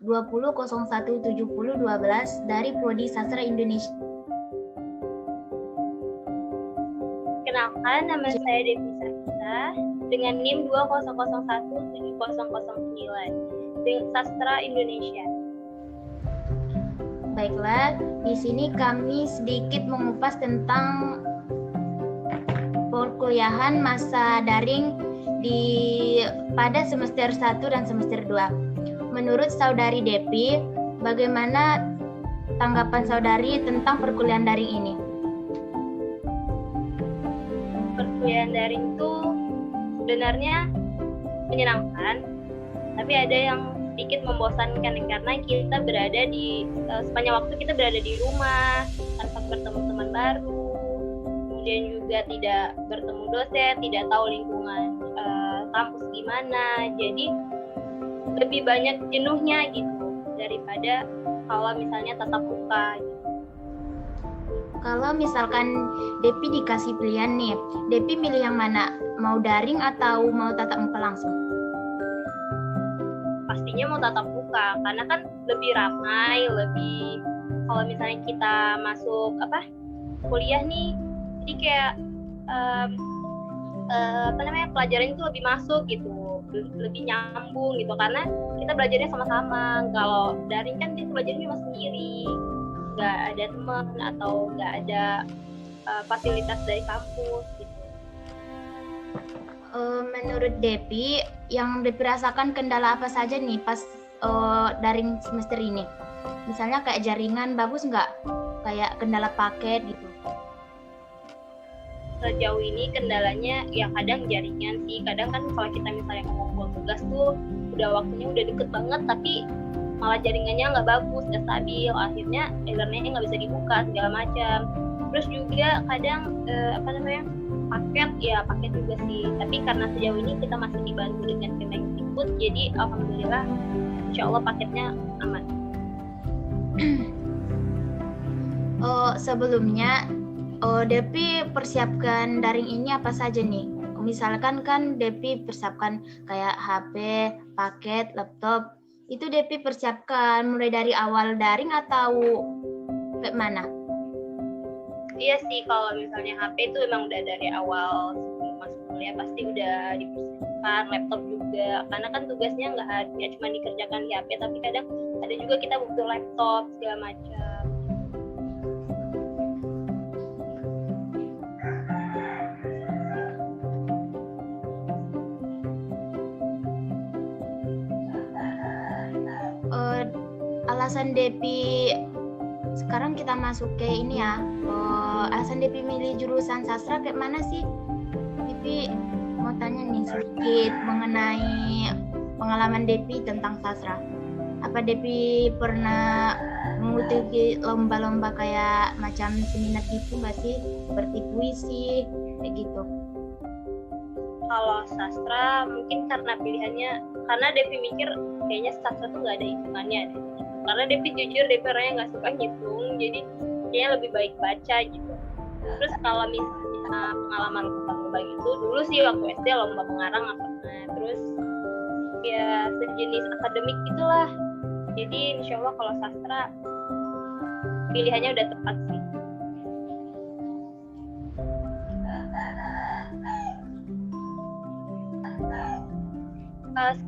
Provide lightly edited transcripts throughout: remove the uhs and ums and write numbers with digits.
20017012 dari Prodi Sastra Indonesia. Kenalkan, nama saya Devi Sarita dengan NIM 20017009 dengan Sastra Indonesia. Baiklah, di sini kami sedikit mengupas tentang perkuliahan masa daring pada semester 1 dan semester 2. Menurut Saudari Depi, bagaimana tanggapan Saudari tentang perkuliahan daring ini? Perkuliahan daring itu sebenarnya menyenangkan, tapi ada yang sedikit membosankan karena kita berada di sepanjang waktu kita berada di rumah tanpa bertemu teman baru, kemudian juga tidak bertemu dosen, tidak tahu lingkungan kampus gimana, jadi lebih banyak jenuhnya gitu daripada kalau misalnya tatap muka gitu. Kalau misalkan Depi dikasih pilihan nih, Depi milih yang mana? Mau daring atau mau tatap muka langsung? Pastinya mau tatap muka, karena kan lebih ramai, lebih kalau misalnya kita masuk kuliah nih, jadi kayak pelajaran itu lebih masuk gitu, lebih nyambung gitu, karena kita belajarnya sama-sama. Kalau daring kan kita belajarnya cuma sendiri, nggak ada teman atau nggak ada fasilitas dari kampus gitu. Menurut Depi, yang Depi rasakan kendala apa saja nih pas daring semester ini? Misalnya kayak jaringan bagus nggak? Kayak kendala paket gitu. Sejauh ini kendalanya ya kadang jaringan sih, kadang kan kalau kita misalnya ngumpul tugas tuh udah waktunya udah deket banget tapi malah jaringannya nggak bagus, nggak stabil, akhirnya e-learningnya nggak bisa dibuka segala macam. Terus juga kadang paket juga sih, tapi karena sejauh ini kita masih dibantu dengan Kemendikbud, jadi alhamdulillah insya Allah paketnya aman. Sebelumnya Depi persiapkan daring ini apa saja nih? Misalkan kan Depi persiapkan kayak HP, paket, laptop. Itu Depi persiapkan mulai dari awal daring atau kayak mana? Iya sih, kalau misalnya HP itu emang udah dari awal sebelum masuk kuliah pasti udah dipersiapkan, laptop juga. Karena kan tugasnya nggak cuma dikerjakan di HP, tapi kadang ada juga kita butuh laptop segala macam. Alasan Depi sekarang kita masuk ke ini ya. Alasan Depi milih jurusan sastra kayak mana sih? Depi mau tanya nih sedikit mengenai pengalaman Depi tentang sastra. Apa Depi pernah mengikuti lomba-lomba kayak macam seminar gitu nggak sih? Seperti puisi kayak gitu. Kalau sastra mungkin karena pilihannya, karena Devi mikir kayaknya sastra tuh nggak ada hitungannya deh. Karena Devi jujur, Devi orangnya nggak suka ngitung, jadi kayaknya lebih baik baca gitu. Terus kalau misalnya pengalaman lomba gitu, dulu sih waktu SD lomba pengarang nggak pernah. Terus ya sejenis akademik gitulah. Jadi insya Allah kalau sastra pilihannya udah tepat sih.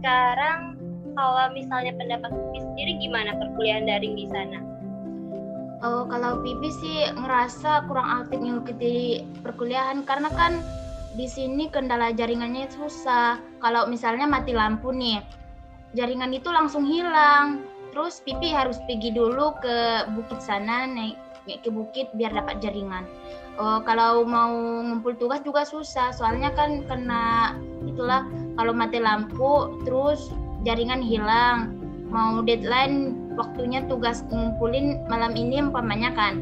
Sekarang kalau misalnya pendapat Pipi sendiri gimana perkuliahan daring di sana? Kalau Pipi sih ngerasa kurang aktif mengikuti perkuliahan karena kan di sini kendala jaringannya susah. Kalau misalnya mati lampu nih, jaringan itu langsung hilang. Terus Pipi harus pergi dulu ke bukit sana, naik ke bukit biar dapat jaringan. Kalau mau ngumpul tugas juga susah, soalnya kan kena itulah kalau mati lampu terus jaringan hilang, mau deadline waktunya tugas ngumpulin malam ini umpamanya kan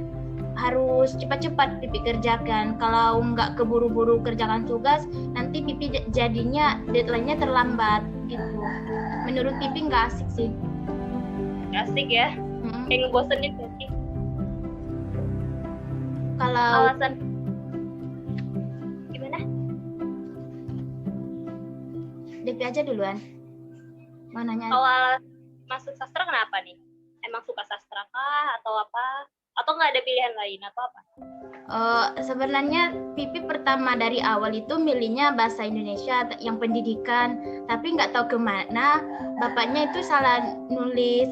harus cepat-cepat Pipi kerjakan. Kalau nggak keburu-buru kerjakan tugas nanti Pipi jadinya deadline-nya terlambat gitu. Menurut Pipi nggak asik sih. Nggak asik ya? Kayak ngebosenin gak sih? Kalau alasan gimana? Depi aja duluan. Mau nanya? masuk sastra kenapa nih? Emang suka sastra kah atau apa? Atau nggak ada pilihan lain atau apa? Sebenarnya Pipi pertama dari awal itu milihnya bahasa Indonesia yang pendidikan, tapi nggak tahu kemana bapaknya itu salah nulis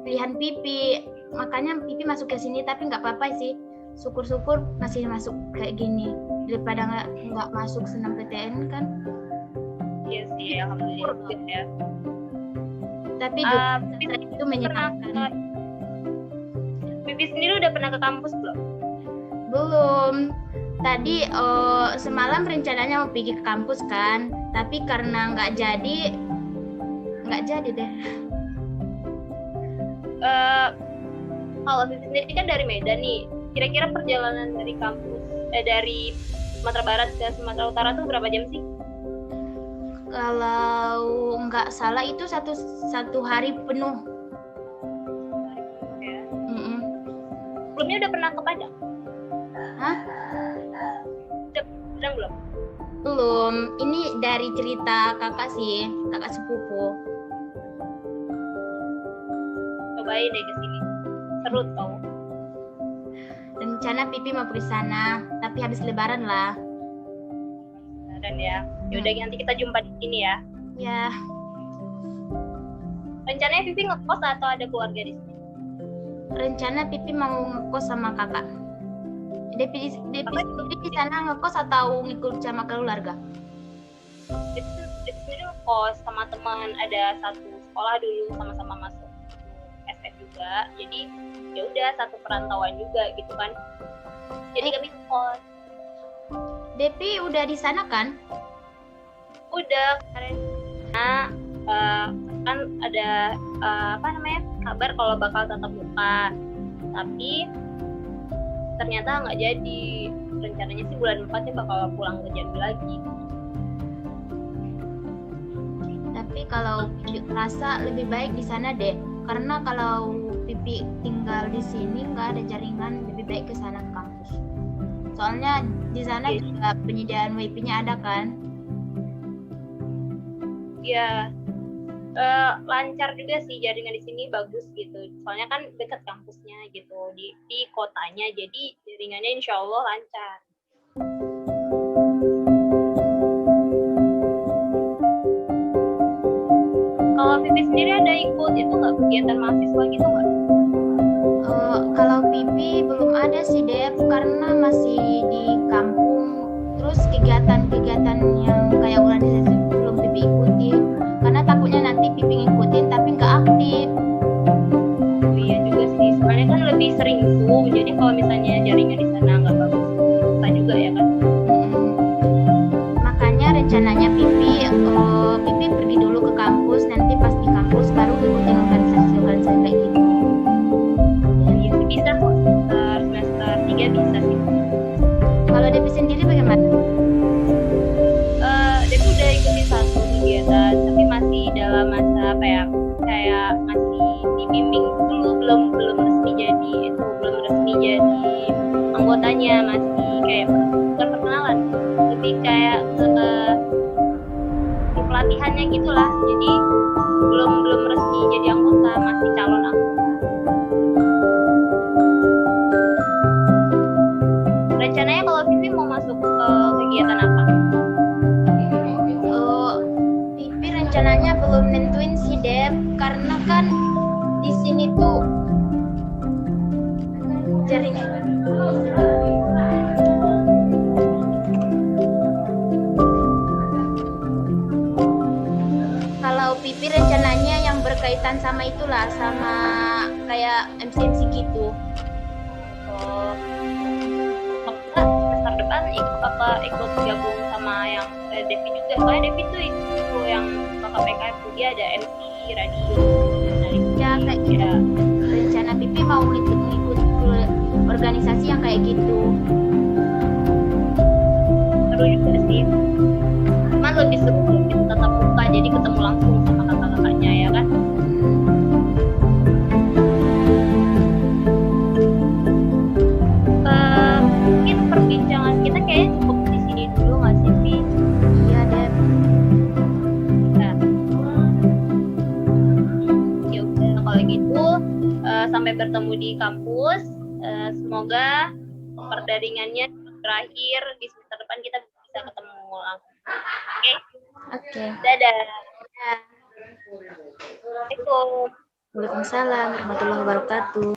pilihan Pipi, makanya Pipi masuk ke sini. Tapi nggak apa-apa sih, syukur-syukur masih masuk kayak gini daripada nggak masuk SNMPTN kan. Iya sih, alhamdulillah ya. Tapi juga itu menyenangkan. Pipi sendiri udah pernah ke kampus belum? Belum. Tadi semalam rencananya mau pergi ke kampus kan, tapi karena nggak jadi deh. Kalau Pipi sendiri kan dari Medan nih, kira-kira perjalanan dari kampus dari Sumatera Barat ke Sumatera Utara tuh berapa jam sih? Kalau nggak salah itu satu hari penuh. Ya. Sebelumnya udah pernah ke Padang? Hah? Udah Padang belum? Belum. Ini dari cerita kakak sepupu. Cobain deh ke sini. Seru tau. Rencana Pipi mau pergi sana, tapi habis Lebaran lah. Dan ya, yaudah nanti kita jumpa di sini ya. Ya. Rencananya Pipi ngekos atau ada keluarga di sini? Rencana Pipi mau ngekos sama kakak. Pipi di sana ngekos atau ngikut sama keluarga? Pipi sendiri ngekos sama teman, ada satu sekolah dulu sama-sama masuk SF juga. Jadi ya udah satu perantauan juga gitu kan. Jadi kami ngekos. Depi udah di sana kan? Udah, karena kan ada kabar kalau bakal tatap muka, tapi ternyata nggak jadi. Rencananya sih bulan 4 ya bakal pulang ke Jambi lagi. Tapi kalau Pipi rasa lebih baik di sana deh, karena kalau Pipi tinggal di sini nggak ada jaringan, lebih baik ke sana ke kampus. Soalnya di sana juga penyediaan WiFi-nya ada kan? Iya, lancar juga sih jaringan di sini, bagus gitu. Soalnya kan dekat kampusnya gitu di kotanya, jadi jaringannya insya Allah lancar. Kalau Pipi sendiri ada ikut itu nggak kegiatan mahasiswa gitu nggak? Kalau Pipi belum ada sih Dep, karena masih di kampung. Terus kegiatan-kegiatan yang kayak organisasi belum Pipi ikuti, karena takutnya nanti Pipi ngikutin tapi nggak aktif. Oh iya juga sih, soalnya kan lebih sering Zoom, jadi kalau misalnya jaringan di sana nggak bagus, susah juga ya kan. Makanya rencananya Pipi pergi dulu ke kampus, nanti pas di kampus baru ikutin organisasi kayak gitu. Bisa kok, semester 3 bisa sih. Kalau Depi sendiri bagaimana? Depi udah ikutin satu kegiatan, tapi masih dalam masa apa ya, kayak masih dibimbing dulu, belum resmi jadi anggotanya, masih kayak bukan perkenalan, lebih kayak pelatihannya gitulah. Jadi belum resmi jadi anggota, masih calon anggota. Rencananya kalau Pipi mau masuk kegiatan apa? Pipi rencananya belum nentuin sih Dep, karena kan di sini tuh jaringan. Kalau Pipi rencananya yang berkaitan sama itulah, sama kayak MC gitu. Semester depan ikut gabung sama yang Devi juga, soalnya Devi tuh itu yang KPKF dia ada MC radio. Ya kayak gitu. Rencana Pipi mau ikut organisasi yang kayak gitu. Seru juga sih. Cuman lebih seru kalau kita tatap muka, jadi ketemu langsung sama kakak-kakaknya ya kan. Mungkin perbincangan kita kayaknya cukup di sini dulu nggak sih, Pi? Iya Dep. Nah, sampai bertemu di kampus. Semoga perdaringannya berakhir di semester depan kita bisa ketemu langsung. Oke? Oke. Dadah. Ya. Assalamualaikum. Waalaikumsalam warahmatullahi wabarakatuh.